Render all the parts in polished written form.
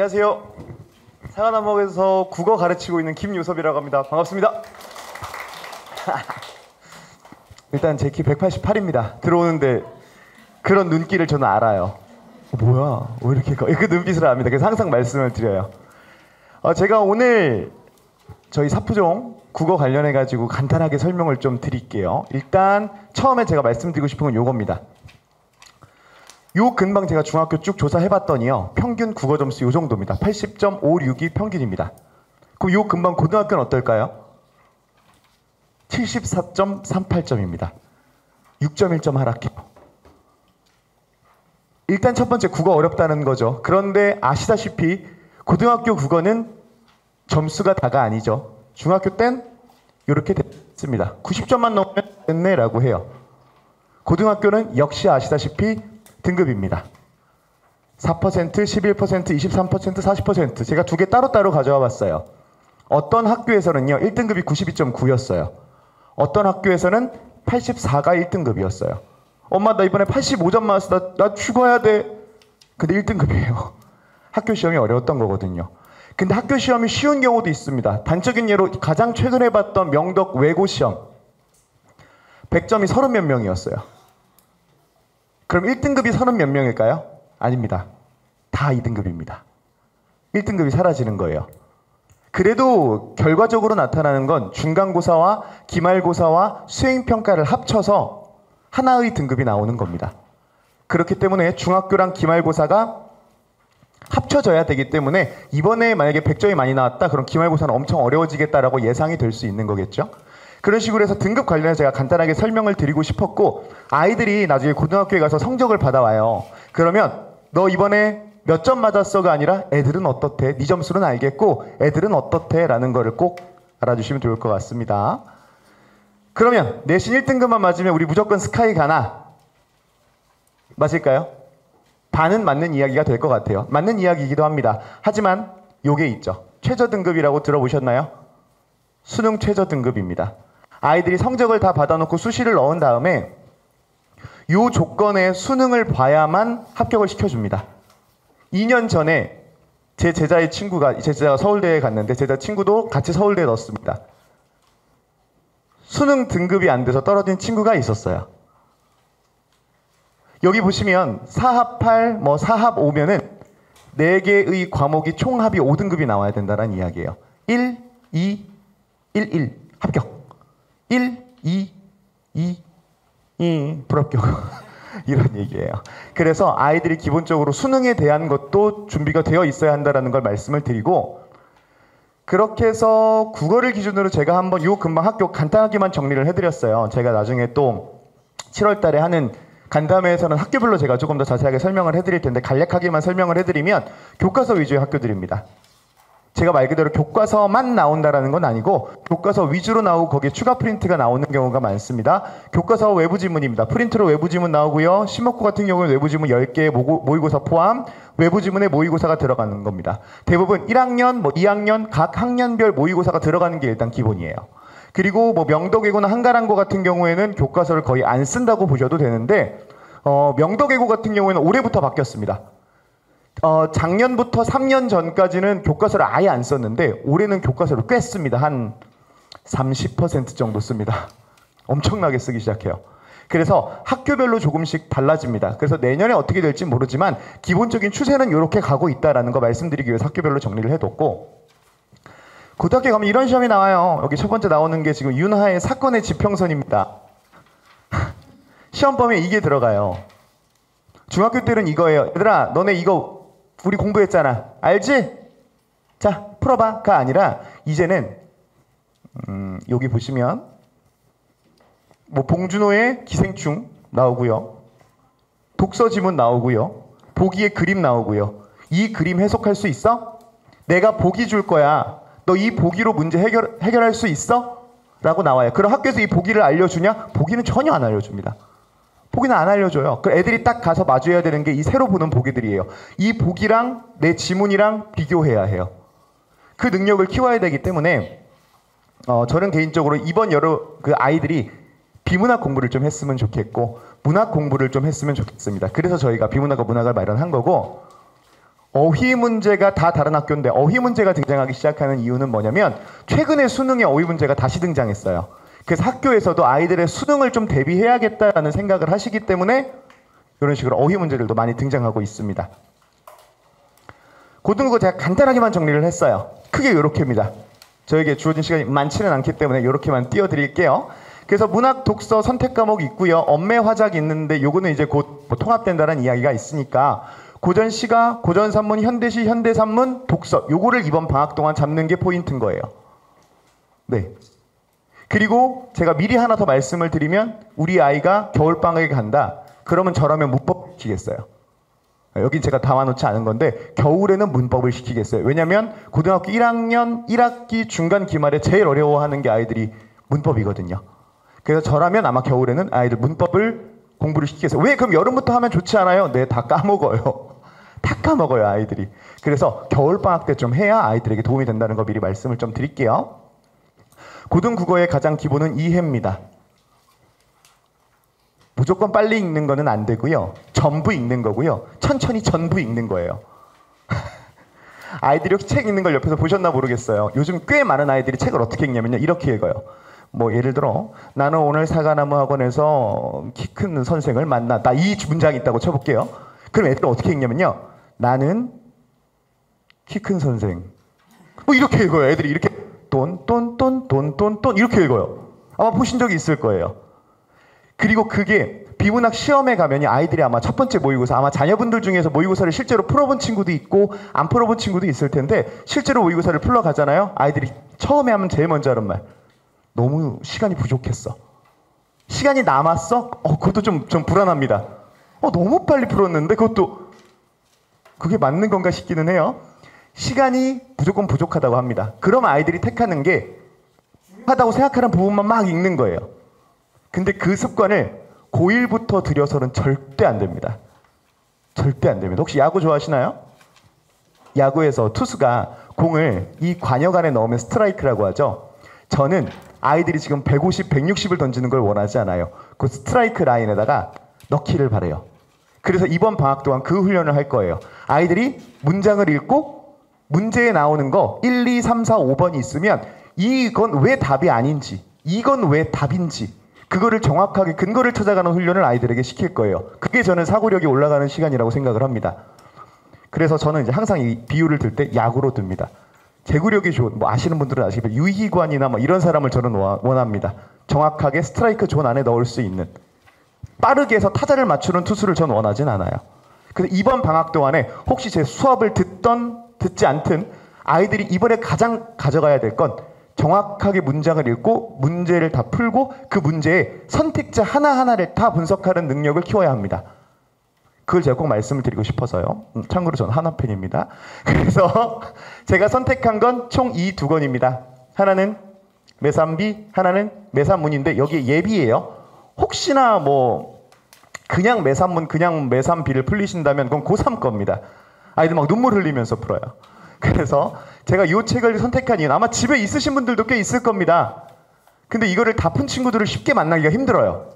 안녕하세요. 상하남목에서 국어 가르치고 있는 김유섭이라고 합니다. 반갑습니다. 일단 제 키 188입니다. 들어오는데 그런 눈길을 저는 알아요. 뭐야? 왜 이렇게 그 눈빛을 압니다. 그래서 항상 말씀을 드려요. 제가 오늘 저희 사푸종 국어 관련해가지고 간단하게 설명을 좀 드릴게요. 일단 처음에 제가 말씀드리고 싶은 건 요겁니다. 요 근방 제가 중학교 쭉 조사해봤더니요, 평균 국어 점수 요 정도입니다. 80.562 평균입니다. 그럼 요 근방 고등학교는 어떨까요? 74.38점입니다. 6.1점 하락해요. 일단 첫 번째 국어 어렵다는 거죠. 그런데 아시다시피 고등학교 국어는 점수가 다가 아니죠. 중학교 땐 이렇게 됐습니다. 90점만 넘으면 됐네 라고 해요. 고등학교는 역시 아시다시피 등급입니다. 4%, 11%, 23%, 40%. 제가 두 개 따로따로 가져와 봤어요. 어떤 학교에서는요 1등급이 92.9였어요. 어떤 학교에서는 84가 1등급이었어요. 엄마 나 이번에 85점 맞았어. 나 죽어야 돼. 근데 1등급이에요. 학교 시험이 어려웠던 거거든요. 근데 학교 시험이 쉬운 경우도 있습니다. 단적인 예로 가장 최근에 봤던 명덕 외고 시험 100점이 30몇 명이었어요. 그럼 1등급이 30몇 명일까요? 아닙니다. 다 2등급입니다. 1등급이 사라지는 거예요. 그래도 결과적으로 나타나는 건 중간고사와 기말고사와 수행평가를 합쳐서 하나의 등급이 나오는 겁니다. 그렇기 때문에 중학교랑 기말고사가 합쳐져야 되기 때문에 이번에 만약에 100점이 많이 나왔다 그럼 기말고사는 엄청 어려워지겠다라고 예상이 될 수 있는 거겠죠. 그런 식으로 해서 등급 관련해서 제가 간단하게 설명을 드리고 싶었고, 아이들이 나중에 고등학교에 가서 성적을 받아와요. 그러면 너 이번에 몇 점 맞았어가 아니라 애들은 어떻대? 네 점수는 알겠고 애들은 어떻대? 라는 거를 꼭 알아주시면 좋을 것 같습니다. 그러면 내신 1등급만 맞으면 우리 무조건 스카이 가나? 맞을까요? 반은 맞는 이야기가 될 것 같아요. 맞는 이야기이기도 합니다. 하지만 요게 있죠. 최저등급이라고 들어보셨나요? 수능 최저등급입니다. 아이들이 성적을 다 받아놓고 수시를 넣은 다음에 요 조건에 수능을 봐야만 합격을 시켜줍니다. 2년 전에 제 제자가 서울대에 갔는데 제자 친구도 같이 서울대에 넣었습니다. 수능 등급이 안 돼서 떨어진 친구가 있었어요. 여기 보시면 사합 8, 사합 5면은 4개의 과목이 총합이 5등급이 나와야 된다는 이야기예요. 1, 2, 1, 1 합격. 1, 2, 2 불합격. 이런 얘기예요. 그래서 아이들이 기본적으로 수능에 대한 것도 준비가 되어 있어야 한다는 걸 말씀을 드리고, 그렇게 해서 국어를 기준으로 제가 한번 요 근방 학교 간단하게만 정리를 해드렸어요. 제가 나중에 또 7월 달에 하는 간담회에서는 학교별로 제가 조금 더 자세하게 설명을 해드릴 텐데, 간략하게만 설명을 해드리면 교과서 위주의 학교들입니다. 제가 말 그대로 교과서만 나온다라는 건 아니고 교과서 위주로 나오고 거기에 추가 프린트가 나오는 경우가 많습니다. 교과서 외부 지문입니다. 프린트로 외부 지문 나오고요. 시목고 같은 경우는 외부 지문 10개의 모의고사 포함 외부 지문에 모의고사가 들어가는 겁니다. 대부분 1학년, 2학년 각 학년별 모의고사가 들어가는 게 일단 기본이에요. 그리고 명덕외고나 한가란고 같은 경우에는 교과서를 거의 안 쓴다고 보셔도 되는데, 명덕외고 같은 경우에는 올해부터 바뀌었습니다. 작년부터 3년 전까지는 교과서를 아예 안 썼는데 올해는 교과서를 꽤 씁니다. 한 30% 정도 씁니다. 엄청나게 쓰기 시작해요. 그래서 학교별로 조금씩 달라집니다. 그래서 내년에 어떻게 될지 모르지만 기본적인 추세는 이렇게 가고 있다는 거 말씀드리기 위해서 학교별로 정리를 해뒀고, 고등학교 가면 이런 시험이 나와요. 여기 첫 번째 나오는 게 지금 윤하의 사건의 지평선입니다. 시험 범위에 이게 들어가요. 중학교 때는 이거예요. 얘들아 너네 이거 우리 공부했잖아. 알지? 자 풀어봐가 아니라 이제는 여기 보시면 봉준호의 기생충 나오고요. 독서 지문 나오고요. 보기의 그림 나오고요. 이 그림 해석할 수 있어? 내가 보기 줄 거야. 너 이 보기로 문제 해결할 수 있어? 라고 나와요. 그럼 학교에서 이 보기를 알려주냐? 보기는 전혀 안 알려줍니다. 보기는 안 알려줘요. 그 애들이 딱 가서 마주해야 되는 게 이 새로 보는 보기들이에요. 이 보기랑 내 지문이랑 비교해야 해요. 그 능력을 키워야 되기 때문에 저는 개인적으로 이번 그 아이들이 비문학 공부를 좀 했으면 좋겠고 문학 공부를 좀 했으면 좋겠습니다. 그래서 저희가 비문학과 문학을 마련한 거고, 어휘 문제가 다 다른 학교인데 어휘 문제가 등장하기 시작하는 이유는 뭐냐면 최근에 수능에 어휘 문제가 다시 등장했어요. 그래서 학교에서도 아이들의 수능을 좀 대비해야겠다라는 생각을 하시기 때문에 이런 식으로 어휘 문제들도 많이 등장하고 있습니다. 고등국어 제가 간단하게만 정리를 했어요. 크게 이렇게입니다. 저에게 주어진 시간이 많지는 않기 때문에 이렇게만 띄워드릴게요. 그래서 문학, 독서, 선택 과목이 있고요. 언매, 화작이 있는데 요거는 이제 곧 뭐 통합된다는 이야기가 있으니까 고전 시가, 고전 산문, 현대시, 현대 산문, 독서 요거를 이번 방학 동안 잡는 게 포인트인 거예요. 네. 그리고 제가 미리 하나 더 말씀을 드리면 우리 아이가 겨울방학에 간다. 그러면 저라면 문법 시키겠어요. 여긴 제가 담아놓지 않은 건데 겨울에는 문법을 시키겠어요. 왜냐하면 고등학교 1학년 1학기 중간 기말에 제일 어려워하는 게 아이들이 문법이거든요. 그래서 저라면 아마 겨울에는 아이들 문법을 공부를 시키겠어요. 왜? 그럼 여름부터 하면 좋지 않아요? 네, 다 까먹어요. 다 까먹어요, 아이들이. 그래서 겨울방학 때 좀 해야 아이들에게 도움이 된다는 거 미리 말씀을 좀 드릴게요. 고등국어의 가장 기본은 이해입니다. 무조건 빨리 읽는 거는 안 되고요. 전부 읽는 거고요. 천천히 전부 읽는 거예요. 아이들이 혹시 책 읽는 걸 옆에서 보셨나 모르겠어요. 요즘 꽤 많은 아이들이 책을 어떻게 읽냐면요. 이렇게 읽어요. 뭐 예를 들어 나는 오늘 사과나무 학원에서 키 큰 선생을 만났다. 이 문장이 있다고 쳐볼게요. 그럼 애들은 어떻게 읽냐면요. 나는 키 큰 선생. 뭐 이렇게 읽어요. 애들이 이렇게 돈 이렇게 읽어요. 아마 보신 적이 있을 거예요. 그리고 그게 비문학 시험에 가면 아이들이 아마 첫 번째 모의고사 아마 자녀분들 중에서 모의고사를 실제로 풀어본 친구도 있고 안 풀어본 친구도 있을 텐데 실제로 모의고사를 풀러 가잖아요. 아이들이 처음에 하면 제일 먼저 하는 말 너무 시간이 부족했어. 시간이 남았어? 그것도 좀 불안합니다. 너무 빨리 풀었는데 그것도 그게 맞는 건가 싶기는 해요. 시간이 무조건 부족하다고 합니다. 그러면 아이들이 택하는 게 하다고 생각하는 부분만 막 읽는 거예요. 근데 그 습관을 고1부터 들여서는 절대 안 됩니다. 절대 안 됩니다. 혹시 야구 좋아하시나요? 야구에서 투수가 공을 이 관역 안에 넣으면 스트라이크라고 하죠. 저는 아이들이 지금 150, 160을 던지는 걸 원하지 않아요. 그 스트라이크 라인에다가 넣기를 바래요. 그래서 이번 방학 동안 그 훈련을 할 거예요. 아이들이 문장을 읽고 문제에 나오는 거 1, 2, 3, 4, 5번이 있으면 이건 왜 답이 아닌지, 이건 왜 답인지 그거를 정확하게 근거를 찾아가는 훈련을 아이들에게 시킬 거예요. 그게 저는 사고력이 올라가는 시간이라고 생각을 합니다. 그래서 저는 이제 항상 이 비유를 들 때 야구로 듭니다. 제구력이 좋은, 뭐 아시는 분들은 아시겠지만 유희관이나 뭐 이런 사람을 저는 원합니다. 정확하게 스트라이크 존 안에 넣을 수 있는 빠르게 해서 타자를 맞추는 투수를 저는 원하진 않아요. 그래서 이번 방학 동안에 혹시 제 수업을 듣던 듣지 않든 아이들이 이번에 가장 가져가야 될 건 정확하게 문장을 읽고 문제를 다 풀고 그 문제의 선택자 하나하나를 다 분석하는 능력을 키워야 합니다. 그걸 제가 꼭 말씀을 드리고 싶어서요. 참고로 저는 하나팬입니다. 그래서 제가 선택한 건 총 이 두 권입니다. 하나는 매산비, 하나는 매산문인데 여기에 예비예요. 혹시나 뭐 그냥 매산문, 그냥 매산비를 풀리신다면 그건 고3 겁니다. 아이들 막 눈물 흘리면서 풀어요. 그래서 제가 이 책을 선택한 이유는 아마 집에 있으신 분들도 꽤 있을 겁니다. 근데 이거를 다 푼 친구들을 쉽게 만나기가 힘들어요.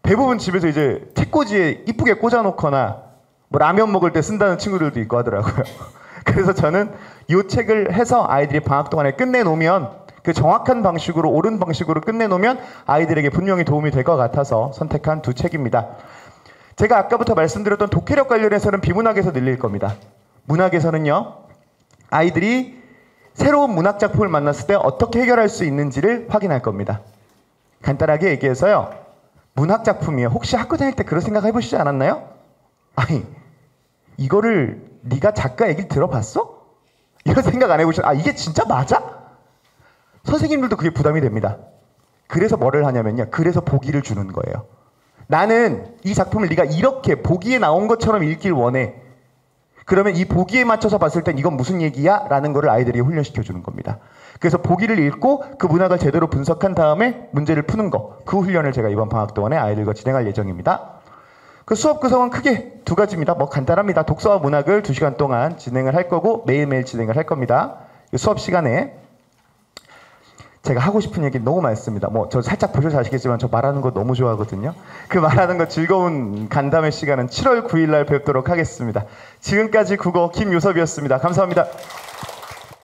대부분 집에서 이제 책꽂이에 이쁘게 꽂아놓거나 뭐 라면 먹을 때 쓴다는 친구들도 있고 하더라고요. 그래서 저는 이 책을 해서 아이들이 방학 동안에 끝내놓으면 그 정확한 방식으로 옳은 방식으로 끝내놓으면 아이들에게 분명히 도움이 될 것 같아서 선택한 두 책입니다. 제가 아까부터 말씀드렸던 독해력 관련해서는 비문학에서 늘릴 겁니다. 문학에서는요. 아이들이 새로운 문학 작품을 만났을 때 어떻게 해결할 수 있는지를 확인할 겁니다. 간단하게 얘기해서요. 문학 작품이요. 혹시 학교 다닐 때 그런 생각 해보시지 않았나요? 아니, 이거를 네가 작가 얘기를 들어봤어? 이런 생각 안 해보셨나요? 이게 진짜 맞아? 선생님들도 그게 부담이 됩니다. 그래서 뭐를 하냐면요. 그래서 보기를 주는 거예요. 나는 이 작품을 네가 이렇게 보기에 나온 것처럼 읽길 원해. 그러면 이 보기에 맞춰서 봤을 땐 이건 무슨 얘기야? 라는 거를 아이들이 훈련시켜 주는 겁니다. 그래서 보기를 읽고 그 문학을 제대로 분석한 다음에 문제를 푸는 거, 그 훈련을 제가 이번 방학 동안에 아이들과 진행할 예정입니다. 그 수업 구성은 크게 두 가지입니다. 뭐 간단합니다. 독서와 문학을 2시간 동안 진행을 할 거고 매일매일 진행을 할 겁니다. 이 수업 시간에 제가 하고 싶은 얘기 너무 많습니다. 뭐 저 살짝 보셔서 아시겠지만 저 말하는 거 너무 좋아하거든요. 그 말하는 거 즐거운 간담회 시간은 7월 9일 날 뵙도록 하겠습니다. 지금까지 국어 김요섭이었습니다. 감사합니다.